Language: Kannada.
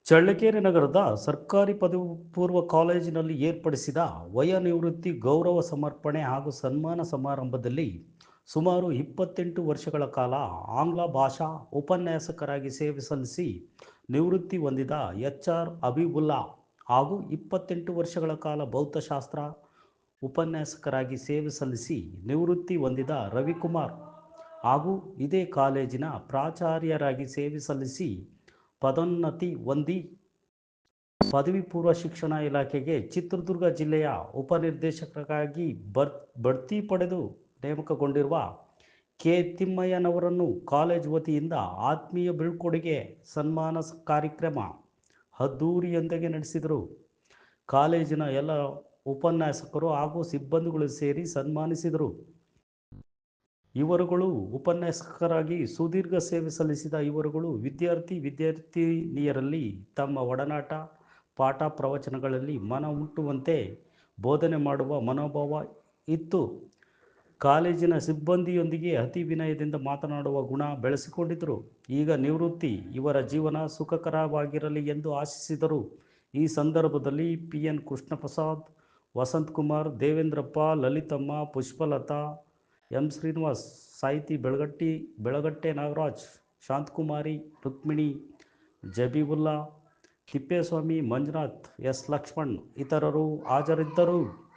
ಚಳ್ಳಕೆರೆ ನಗರದ ಸರ್ಕಾರಿ ಪದವಿ ಪೂರ್ವ ಕಾಲೇಜಿನಲ್ಲಿ ಏರ್ಪಡಿಸಿದ ವಯೋನಿವೃತ್ತಿ ಗೌರವ ಸಮರ್ಪಣೆ ಹಾಗೂ ಸನ್ಮಾನ ಸಮಾರಂಭದಲ್ಲಿ ಸುಮಾರು 28 ವರ್ಷಗಳ ಕಾಲ ಆಂಗ್ಲ ಭಾಷಾ ಉಪನ್ಯಾಸಕರಾಗಿ ಸೇವೆ ಸಲ್ಲಿಸಿ ನಿವೃತ್ತಿ ಹೊಂದಿದ ಎಚ್.ಆರ್. ಹಬೀಬುಲ್ಲಾ ಹಾಗೂ 28 ವರ್ಷಗಳ ಕಾಲ ಭೌತಶಾಸ್ತ್ರ ಉಪನ್ಯಾಸಕರಾಗಿ ಸೇವೆ ಸಲ್ಲಿಸಿ ನಿವೃತ್ತಿ ಹೊಂದಿದ ರವಿಕುಮಾರ್ ಹಾಗೂ ಇದೇ ಕಾಲೇಜಿನ ಪ್ರಾಚಾರ್ಯರಾಗಿ ಸೇವೆ ಸಲ್ಲಿಸಿ ಪದೋನ್ನತಿ ಹೊಂದಿ ಪದವಿ ಪೂರ್ವ ಶಿಕ್ಷಣ ಇಲಾಖೆಗೆ ಚಿತ್ರದುರ್ಗ ಜಿಲ್ಲೆಯ ಉಪನಿರ್ದೇಶಕರಾಗಿ ಬಡ್ತಿ ಪಡೆದು ನೇಮಕಗೊಂಡಿರುವ ಕೆ ತಿಮ್ಮಯ್ಯನವರನ್ನು ಕಾಲೇಜು ವತಿಯಿಂದ ಆತ್ಮೀಯ ಬೀಳ್ಕೊಡುಗೆ ಸನ್ಮಾನ ಕಾರ್ಯಕ್ರಮ ಅದ್ದೂರಿಯೊಂದಿಗೆ ನಡೆಸಿದರು. ಕಾಲೇಜಿನ ಎಲ್ಲ ಉಪನ್ಯಾಸಕರು ಹಾಗೂ ಸಿಬ್ಬಂದಿಗಳು ಸೇರಿ ಸನ್ಮಾನಿಸಿದರು. ಇವರುಗಳು ಉಪನ್ಯಾಸಕರಾಗಿ ಸುದೀರ್ಘ ಸೇವೆ ಸಲ್ಲಿಸಿದ ಇವರುಗಳು ವಿದ್ಯಾರ್ಥಿನಿಯರಲ್ಲಿ ತಮ್ಮ ಒಡನಾಟ, ಪಾಠ ಪ್ರವಚನಗಳಲ್ಲಿ ಮನ ಮುಟ್ಟುವಂತೆ ಬೋಧನೆ ಮಾಡುವ ಮನೋಭಾವ ಇತ್ತು. ಕಾಲೇಜಿನ ಸಿಬ್ಬಂದಿಯೊಂದಿಗೆ ಅತಿ ವಿನಯದಿಂದ ಮಾತನಾಡುವ ಗುಣ ಬೆಳೆಸಿಕೊಂಡಿದ್ದರು. ಈಗ ನಿವೃತ್ತಿ ಇವರ ಜೀವನ ಸುಖಕರವಾಗಿರಲಿ ಎಂದು ಆಶಿಸಿದರು. ಈ ಸಂದರ್ಭದಲ್ಲಿ ಪಿ.ಎನ್. ಕೃಷ್ಣಪ್ರಸಾದ್, ವಸಂತಕುಮಾರ್, ದೇವೇಂದ್ರಪ್ಪ, ಲಲಿತಮ್ಮ, ಪುಷ್ಪಲತಾ, ಎಂ. ಶ್ರೀನಿವಾಸ್, ಸಾಹಿತಿ ಬೆಳಗಟ್ಟೆ ನಾಗರಾಜ್, ಶಾಂತಕುಮಾರಿ, ರುಕ್ಮಿಣಿ, ಜಬೀವುಲ್ಲಾ, ತಿಪ್ಪೇಸ್ವಾಮಿ, ಮಂಜುನಾಥ್, ಎಸ್. ಲಕ್ಷ್ಮಣ್ ಇತರರು ಹಾಜರಿದ್ದರು.